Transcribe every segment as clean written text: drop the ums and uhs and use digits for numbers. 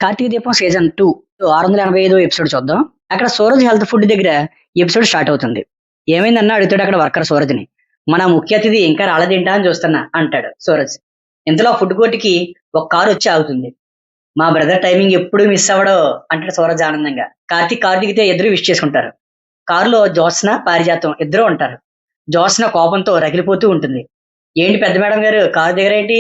కార్తీక దీపం season 2 685 episode చూద్దాం. అక్కడ సూరజ్ హెల్త్ ఫుడ్ దగ్గర ఎపిసోడ్ స్టార్ట్ అవుతుంది. ఏమైందన్న అడుగుతాడు అక్కడ వర్కర్ సూరజ్ని. మన ముఖ్య అతిథి ఇంకా రాలేదేంటా అని చూస్తున్నా అంటాడు సూరజ్. ఇంతలో ఫుడ్ కోర్టుకి ఒక కారు వచ్చి ఆగుతుంది. మా బ్రదర్ టైమింగ్ ఎప్పుడు మిస్ అవ్వడో అంటాడు సూరజ్ ఆనందంగా. కార్తీక్ కారు దిగితే ఇద్దరు విష్ చేసుకుంటారు. కారులో జ్యోత్స్న పారిజాతం ఇద్దరు ఉంటారు. జ్యోత్స్న కోపంతో రగిలిపోతూ ఉంటుంది. ఏంటి పెద్ద మేడం గారు కారు దిగరేంటి?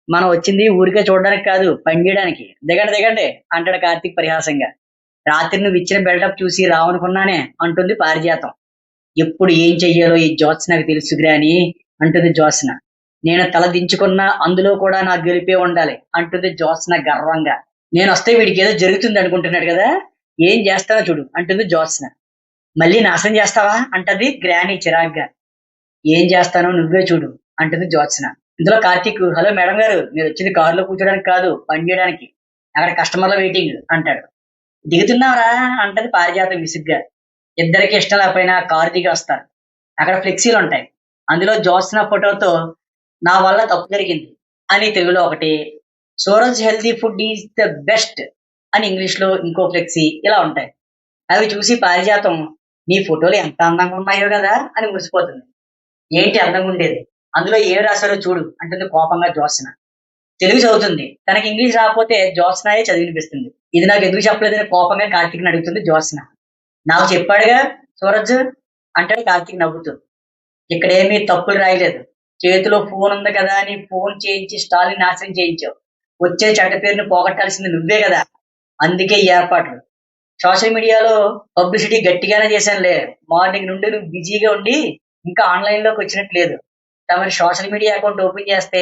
మనం వచ్చింది ఊరికే చూడడానికి కాదు పని చేయడానికి. దిగండి దిగండి అంటాడు కార్తీక్ పరిహాసంగా. రాత్రి నువ్వు ఇచ్చిన బిల్డప్ చూసి రావనుకున్నానే అంటుంది పారిజాతం. ఎప్పుడు ఏం చెయ్యాలో ఈ జ్యోత్స్నకు తెలుసుగ్రా అని అంటుంది జ్యోత్స్న. నేను తల దించుకున్నా అందులో కూడా నా గెలిపే ఉండాలి అంటుంది జ్యోత్స్న గర్వంగా. నేను వస్తే వీడికి ఏదో జరుగుతుంది అనుకుంటున్నాడు కదా, ఏం చేస్తానో చూడు అంటుంది జ్యోత్స్న. మళ్ళీ నాశనం చేస్తావా అంటది గ్రాని చిరాగ్గా. ఏం చేస్తానో నువ్వే చూడు అంటుంది జ్యోత్స్న. ఇందులో కార్తీక్, హలో మేడం గారు మీరు వచ్చింది కారులో కూర్చోడానికి కాదు పని చేయడానికి, అక్కడ కస్టమర్ల వెయిటింగ్ అంటాడు. దిగుతున్నావరా అంటది పారిజాతం విసుగ్గా. ఇద్దరికి ఇష్టం లేకపోయినా కారు దిగి వస్తారు. అక్కడ ఫ్లెక్సీలు ఉంటాయి. అందులో జ్యోత్స్న ఫోటోతో నా వల్ల తప్పు జరిగింది అని తెలుగులో ఒకటి, Suraj healthy food is the best అని ఇంగ్లీష్ లో ఇంకో ఫ్లెక్సీ, ఇలా ఉంటాయి. అవి చూసి పారిజాతం నీ ఫోటోలు ఎంత అందంగా ఉన్నాయో కదా అని మురిసిపోతుంది. ఏంటి అందంగా ఉండేది, అందులో ఏం రాశారో చూడు అంటుంది కోపంగా జ్యోత్స్న. తెలుగు చదువుతుంది, తనకి ఇంగ్లీష్ రాకపోతే జ్యోత్స్నాయే చదివినిపిస్తుంది. ఇది నాకు ఎందుకు చెప్పలేదని కోపంగా కార్తీక్ని అడుగుతుంది జ్యోత్స్న. నాకు చెప్పాడుగా సూరజ్ అంటాడు కార్తీక్ నవ్వుతూ. ఇక్కడేమీ తప్పులు రాయలేదు, చేతిలో ఫోన్ ఉంది కదా అని ఫోన్ చేయించి స్టాల్ని నాశనం చేయించావు. వచ్చే చెడ్డ పేరుని పోగొట్టాల్సింది నువ్వే కదా, అందుకే ఈ ఏర్పాట్లు. సోషల్ మీడియాలో పబ్లిసిటీ గట్టిగానే చేశానులే, మార్నింగ్ నుండి నువ్వు బిజీగా ఉండి ఇంకా ఆన్లైన్ లోకి వచ్చినట్టు లేదు. తమరి సోషల్ మీడియా అకౌంట్ ఓపెన్ చేస్తే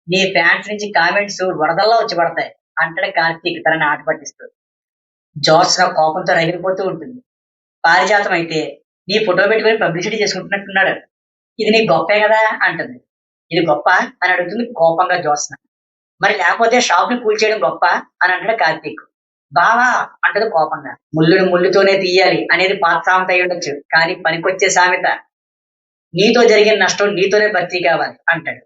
నీ ఫ్యాన్స్ నుంచి కామెంట్స్ వరదల్లా వచ్చి పడతాయి అంటాడు కార్తీక్ తనని ఆట పట్టిస్తూ. జ్యోత్స్న కోపంతో రగిలిపోతూ ఉంటుంది. పారిజాతం అయితే నీ ఫోటో పెట్టుకొని పబ్లిసిటీ చేసుకుంటున్నట్టున్నాడు, ఇది నీ గొప్పే కదా అంటుంది. ఇది గొప్ప అని అడుగుతుంది కోపంగా జ్యోత్స్న. మరి లేకపోతే షాప్ ని కూల్చేయడం గొప్ప అని అంటాడు కార్తీక్. బావా అంటది కోపంగా. ముళ్ళుని ముళ్ళుతోనే తీయాలి అనేది పాత సామెత అయి ఉండొచ్చు, కానీ పనికొచ్చే సామెత. నీతో జరిగిన నష్టం నీతోనే భర్తీ కావాలి అంటాడు.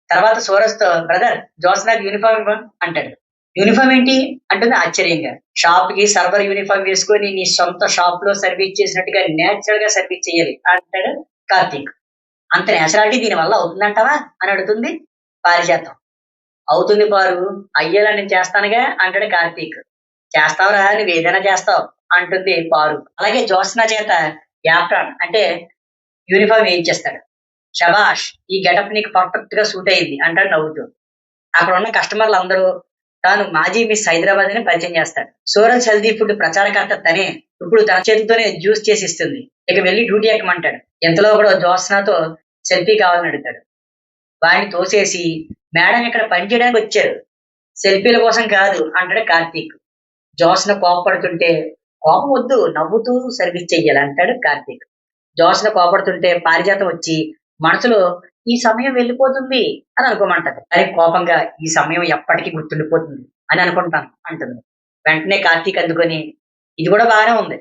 తర్వాత సూరజ్ తో, బ్రదర్ జ్యోత్స్నాకి యూనిఫామ్ ఇవ్వ అంటాడు. యూనిఫామ్ ఏంటి అంటుంది ఆశ్చర్యంగా. షాప్ కి సర్వర్ యూనిఫామ్ వేసుకొని నీ సొంత షాప్ లో సర్వీస్ చేసినట్టుగా నేచురల్ గా సర్వీస్ చేయాలి అంటాడు కార్తీక్. అంత నేచురాలిటీ దీని వల్ల అవుతుందంటావా అని అడుగుతుంది పారిజాతం. అవుతుంది పారు, అయ్యేలా నేను చేస్తానుగా అంటాడు కార్తీక్. చేస్తావురా, నువ్వు ఏదైనా చేస్తావు అంటుంది పారు. అలాగే జ్యోత్స్న చేత యాప్రాన్ అంటే యూనిఫామ్ వేయించేస్తాడు. శబాష్, ఈ గెటప్ నీకు పర్ఫెక్ట్ గా సూట్ అయింది అంటాడు నవ్వుతూ. అక్కడ ఉన్న కస్టమర్లు అందరూ తాను మాజీ మిస్ హైదరాబాద్ అని పరిచయం చేస్తాడు. సూరజ్ హెల్దీ ఫుడ్ ప్రచారకర్త తనే ఇప్పుడు తన చేతితోనే జ్యూస్ చేసి ఇస్తుంది, ఇక వెళ్ళి డ్యూటీ ఎక్కమంటాడు. ఎంతలో కూడా జ్యోత్స్నతో సెల్ఫీ కావాలని అడుగుతాడు. వాడిని తోసేసి, మేడం ఇక్కడ పని చేయడానికి వచ్చారు, సెల్ఫీల కోసం కాదు అంటాడు కార్తీక్. జ్యోత్స్న కోపడుతుంటే, కోపం వద్దు నవ్వుతూ సర్వీస్ చెయ్యాలి అంటాడు కార్తీక్. జ్యోత్స్న కోపడుతుంటే పారిజాతం వచ్చి మనసులో ఈ సమయం వెళ్ళిపోతుంది అని అనుకోమంటది. అది కోపంగా ఈ సమయం ఎప్పటికీ గుర్తుండిపోతుంది అని అనుకుంటాను అంటుంది. వెంటనే కార్తీక్ అందుకొని, ఇది కూడా బాగానే ఉంది,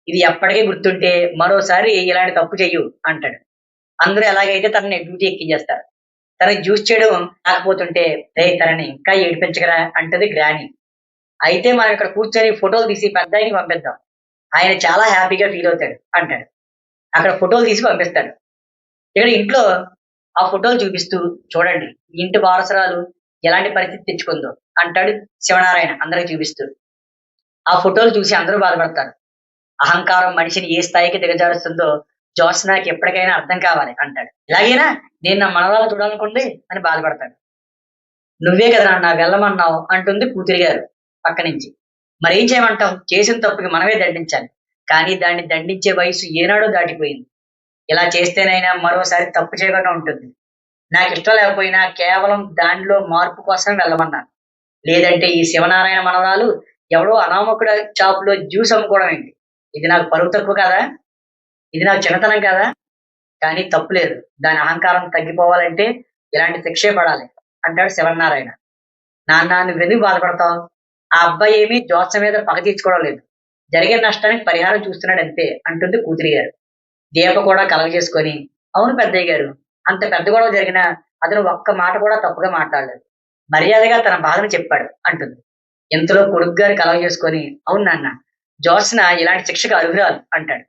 ఇది ఎప్పటికీ గుర్తుంటే మరోసారి ఇలాంటి తప్పు చెయ్యు అంటాడు. అందరూ ఎలాగైతే తనని డ్యూటీ ఎక్కించేస్తారు. తనకి జ్యూస్ చేయడం రాకపోతుంటే, తనని ఇంకా ఏడిపించగరా అంటది గ్రాని. అయితే మనం ఇక్కడ కూర్చొని ఫోటోలు తీసి పెద్ద ఆయనకి పంపిద్దాం, ఆయన చాలా హ్యాపీగా ఫీల్ అవుతాడు అంటాడు. అక్కడ ఫోటోలు తీసి పంపిస్తాడు. ఇక్కడ ఇంట్లో ఆ ఫోటోలు చూపిస్తూ, చూడండి ఈ ఇంటి వారసురాలు ఎలాంటి పరిస్థితి తెచ్చుకుందో అంటాడు శివనారాయణ అందరికి చూపిస్తూ. ఆ ఫోటోలు చూసి అందరూ బాధపడతారు. అహంకారం మనిషిని ఏ స్థాయికి దిగజారుస్తుందో జ్యోత్స్నకి ఎప్పటికైనా అర్థం కావాలి అంటాడు. ఇలాగైనా నేను నా మనవరాలు చూడాలనుకోండి అని బాధపడతాడు. నువ్వే కదా నాన్న వెళ్ళమన్నావు అంటుంది కూతురి గారు పక్క నుంచి. మరేం చేయమంటాం, చేసిన తప్పుకి మనమే దండించాలి, కానీ దాన్ని దండించే వయసు ఏనాడో దాటిపోయింది. ఇలా చేస్తేనైనా మరోసారి తప్పు చేయకుండా ఉంటుంది. నాకు ఇష్టం లేకపోయినా కేవలం దానిలో మార్పు కోసం వెళ్ళమన్నాను. లేదంటే ఈ శివనారాయణ మనవరాలు ఎవడో అనామకుడ షాప్ లో జ్యూస్ అమ్ముకోవడం ఏంటి, ఇది నాకు పరువు తక్కువ కదా, ఇది నాకు చిన్నతనం కదా. కానీ తప్పు లేదు, దాని అహంకారం తగ్గిపోవాలంటే ఇలాంటి శిక్షే పడాలి అంటాడు శివనారాయణ. నాన్న నువ్వెందుకు బాధపడతావు, ఆ అబ్బాయి ఏమీ జ్యోత్స్న మీద పగ తీర్చుకోవడం లేదు, జరిగే నష్టానికి పరిహారం చూస్తున్నాడు అంతే అంటుంది కూతురి గారు. దీప కూడా కలగ చేసుకొని, అవును పెద్దయ్య గారు, అంత పెద్ద గొడవ జరిగినా అతను ఒక్క మాట కూడా తప్పుగా మాట్లాడలేదు, మర్యాదగా తన బాధను చెప్పాడు అంటుంది. ఇంతలో కొడుకు గారు కలవ చేసుకొని అవును నాన్న, జ్యోత్స్న ఇలాంటి శిక్షకు అర్హురాలు అంటాడు.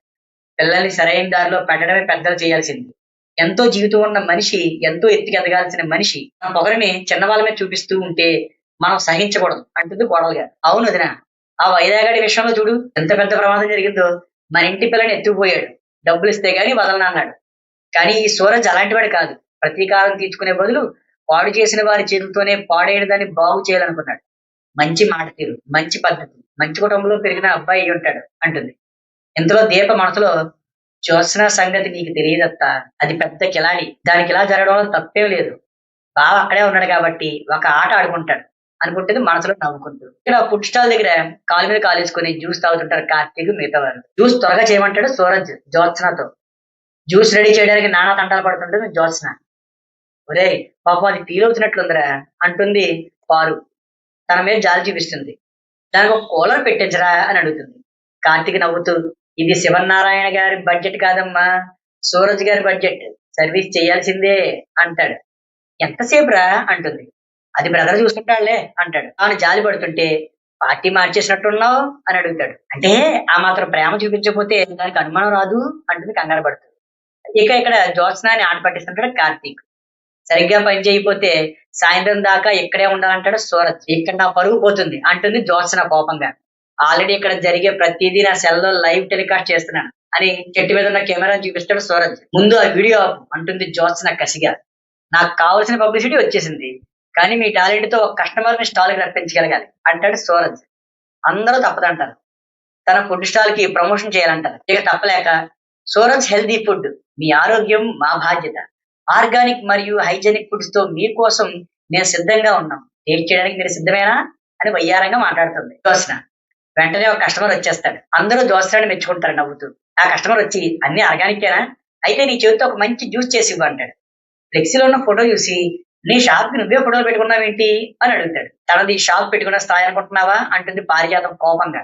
పిల్లల్ని సరైన దారిలో పెట్టడమే పెద్దలు చేయాల్సింది. ఎంతో జీవితం ఉన్న మనిషి, ఎంతో ఎత్తుకి ఎదగాల్సిన మనిషి మన పొగరిని చిన్న వాళ్ళ మీద చూపిస్తూ ఉంటే మనం సహించకూడదు అంటుంది కోడలు గారు. అవును వదిన, ఆ వైరాగాడి విషయంలో చూడు ఎంత పెద్ద ప్రమాదం జరిగిందో. మన ఇంటి పిల్లని ఎత్తుకుపోయాడు, డబ్బులు ఇస్తే గానీ వదలనా అన్నాడు. కానీ ఈ సూరజ్ అలాంటి వాడు కాదు. ప్రతీకారం తీర్చుకునే బదులు పాడు చేసిన వారి చేతులతోనే పాడైన దాన్ని బాగు చేయాలనుకున్నాడు. మంచి మాట తీరు, మంచి పద్ధతి, మంచి కుటుంబంలో పెరిగిన అబ్బాయి అయి ఉంటాడు అంటుంది. ఇంతలో దీప మనసులో జ్యోత్స్న సంగతి నీకు తెలియదత్తా, అది పెద్ద కిలాడి, దానికి ఇలా జరగడంలో తప్పేం లేదు. బావ అక్కడే ఉన్నాడు కాబట్టి ఒక ఆట ఆడుకుంటాడు అనుకుంటుంది మనసులో నవ్వుకుంటూ. ఇక్కడ ఫుడ్ స్టాల్ దగ్గర కాలు మీద కాలు వేసుకొని జ్యూస్ తాగుతుంటారు కార్తీక్ మిగతా వారు. జ్యూస్ త్వరగా చేయమంటాడు సూరజ్ జ్యోత్స్నతో. జ్యూస్ రెడీ చేయడానికి నానా తంటాలు పడుతుంటుంది జ్యోత్స్న. ఒరేయ్ పాపం అది ఫీల్ అంటుంది పారు. తన మీద జాలి చూపిస్తుంది. దానికి ఒక కూలర్ పెట్టించరా అని అడుగుతుంది. కార్తీక్ నవ్వుతూ ఇది శివనారాయణ గారి బడ్జెట్ కాదమ్మా, సూరజ్ గారి బడ్జెట్, సర్వీస్ చేయాల్సిందే అంటాడు. ఎంతసేపు రా అంటుంది. అది బ్రదర్ చూసుకుంటాడులే అంటాడు. తాను జాలి పడుతుంటే పార్టీ మార్చేసినట్టున్నావు అని అడుగుతాడు. అంటే ఆ మాత్రం ప్రేమ చూపించకపోతే దానికి అనుమానం రాదు అంటుంది కంగారు పడుతుంది. ఇక ఇక్కడ జ్యోత్స్నాని ఆట పట్టిస్తుంటాడు కార్తీక్. సరిగ్గా పని చేయకపోతే సాయంత్రం దాకా ఇక్కడే ఉండాలంటాడు సూరజ్. ఇక్కడ నా పరుగు పోతుంది అంటుంది జ్యోత్స్న కోపంగా. ఆల్రెడీ ఇక్కడ జరిగే ప్రతిదీ నా సెల్లో లైవ్ టెలికాస్ట్ చేస్తున్నాను అని చెట్టు మీద ఉన్న కెమెరా చూపిస్తాడు సూరజ్. ముందు ఆ వీడియో ఆపు అంటుంది జ్యోత్స్న కసిగా. నాకు కావాల్సిన పబ్లిసిటీ వచ్చేసింది, కానీ మీ టాలెంట్ తో ఒక కస్టమర్ ని స్టాల్ కి రప్పించగలగాలి అంటాడు సూరజ్. అందరూ తప్పదంటారు. తన ఫుడ్ స్టాల్ కి ప్రమోషన్ చేయాలంటారు. ఇక తప్పలేక సూరజ్ హెల్దీ ఫుడ్, మీ ఆరోగ్యం మా బాధ్యత, ఆర్గానిక్ మరియు హైజెనిక్ ఫుడ్స్ తో మీకోసం నేను సిద్ధంగా ఉన్నాం, టేస్ట్ చేయడానికి మీరు సిద్ధమేనా అని వయ్యారంగా మాట్లాడుతుంది జ్యోత్స్న. వెంటనే ఒక కస్టమర్ వచ్చేస్తాడు. అందరూ జ్యోత్స్నాన్ని మెచ్చుకుంటారు నవ్వుతూ. ఆ కస్టమర్ వచ్చి అన్ని ఆర్గానికేనా, అయితే నీ చేతితో ఒక మంచి జ్యూస్ చేసి ఇవ్వు అంటాడు. ఫ్లెక్సీలో ఉన్న ఫోటో చూసి నీ షాప్ కి నువ్వే ఫోటోలు పెట్టుకున్నావేంటి అని అడుగుతాడు. తనది షాప్ పెట్టుకున్న స్థాయి అనుకుంటున్నావా అంటుంది పారిజాతం కోపంగా.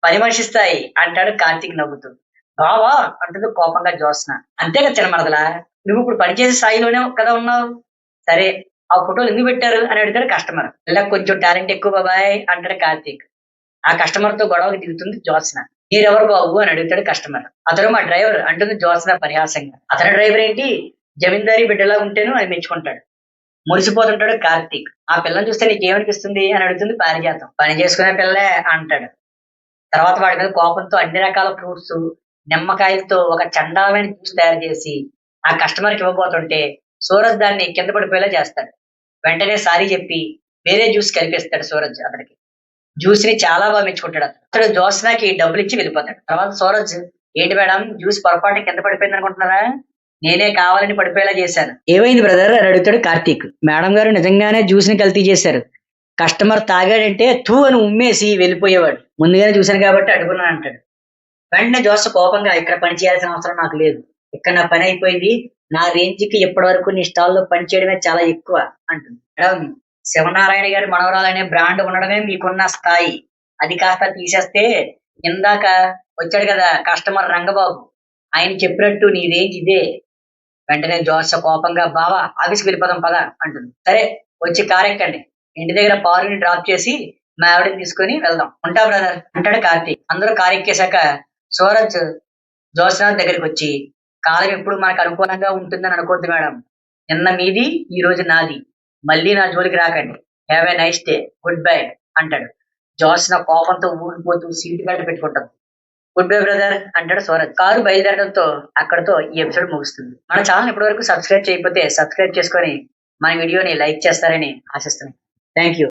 పని మనిషి స్థాయి అంటాడు కార్తీక్ నవ్వుతూ. బావా అంటుంది కోపంగా జ్యోత్స్న. అంతేగా చిన్నమరదలా, నువ్వు ఇప్పుడు పనిచేసే స్థాయిలోనే కదా ఉన్నావు. సరే ఆ ఫోటోలు ఎందుకు పెట్టారు అని అడుగుతాడు కస్టమర్. ఇలా కొంచెం టాలెంట్ ఎక్కువ బాబాయ్ అంటాడు కార్తీక్. ఆ కస్టమర్ తో గొడవకి దిగుతుంది జ్యోత్స్న. మీరెవరు బాబు అని అడుగుతాడు కస్టమర్. అతను మా డ్రైవర్ అంటుంది జ్యోత్స్న పరిహాసంగా. అతని డ్రైవర్ ఏంటి, జమీందారీ బిడ్డలా ఉంటేను అని మెచ్చుకుంటాడు. మురిసిపోతుంటాడు కార్తీక్. ఆ పిల్లని చూస్తే నీకేమనిపిస్తుంది అని అడుగుతుంది పారిజాతం. పని చేసుకునే పిల్లే అంటాడు. తర్వాత వాడి మీద కోపంతో అన్ని రకాల ఫ్రూట్స్, నిమ్మకాయలతో ఒక చండాలమైన జ్యూస్ తయారు చేసి ఆ కస్టమర్ కి ఇవ్వబోతుంటే సూరజ్ దాన్ని కింద పడిపోయేలా చేస్తాడు. వెంటనే సారీ చెప్పి వేరే జ్యూస్ కలిపిస్తాడు సూరజ్ అతనికి. జ్యూస్ ని చాలా బాగా మెచ్చుకుంటాడు. అతడు జ్యోత్స్నకి డబ్బులు ఇచ్చి వెళ్ళిపోతాడు. తర్వాత సూరజ్ ఏంటి మేడం జ్యూస్ పొరపాటు కింద పడిపోయింది అనుకుంటున్నారా, నేనే కావాలని పడిపోయేలా చేశాను. ఏమైంది బ్రదర్ అని అడుగుతాడు కార్తీక్. మేడం గారు నిజంగానే జ్యూస్ ని కల్తీ చేశారు. కస్టమర్ తాగాడంటే తూ అని ఉమ్మేసి వెళ్ళిపోయేవాడు. ముందుగానే చూశాను కాబట్టి అడుగున్నాను అంటాడు. వెంటనే జోస కోపంగా ఇక్కడ పని చేయాల్సిన అవసరం నాకు లేదు, ఇక్కడ నా పని అయిపోయింది, నా రేంజ్ కి ఇప్పటి వరకు నీ స్టాల్లో పని చేయడమే చాలా ఎక్కువ అంటుంది. మేడం శివనారాయణ గారి మనవరాలనే బ్రాండ్ ఉండడమే మీకున్న స్థాయి, అది కాస్త తీసేస్తే ఇందాక వచ్చాడు కదా కస్టమర్ రంగబాబు, ఆయన చెప్పినట్టు నీ రేంజ్ ఇదే. వెంటనే జోస కోపంగా బావా ఆఫీస్కి వెళ్ళిపోదాం పదా అంటుంది. సరే వచ్చి కార్ ఎక్కండి, ఇంటి దగ్గర పారుని డ్రాప్ చేసి మా ఆవిడని తీసుకొని వెళ్దాం, ఉంటా బ్రదర్ అంటాడు కార్తీక్. అందరూ కార్ ఎక్కేశాక సూరజ్ జ్యోత్స్న దగ్గరికి వచ్చి కాలం ఎప్పుడు మనకు అనుకూలంగా ఉంటుందని అనుకోవద్దు మేడం, నిన్న మీది ఈ రోజు నాది, మళ్ళీ నా జోలికి రాకండి, have a nice day, good bye అంటాడు. జ్యోత్స్న కోపంతో ఊగిపోతూ సీటు బెల్ట్ పెట్టుకుంటాం. గుడ్ బై బ్రదర్ అంటాడు సూరజ్. కారు బయలుదేరడంతో అక్కడతో ఈ ఎపిసోడ్ ముగుస్తుంది. మన ఛానల్ ఇప్పటి వరకు సబ్స్క్రైబ్ చేయకపోతే సబ్స్క్రైబ్ చేసుకొని మన వీడియోని లైక్ చేస్తారని ఆశిస్తున్నాను. Thank you.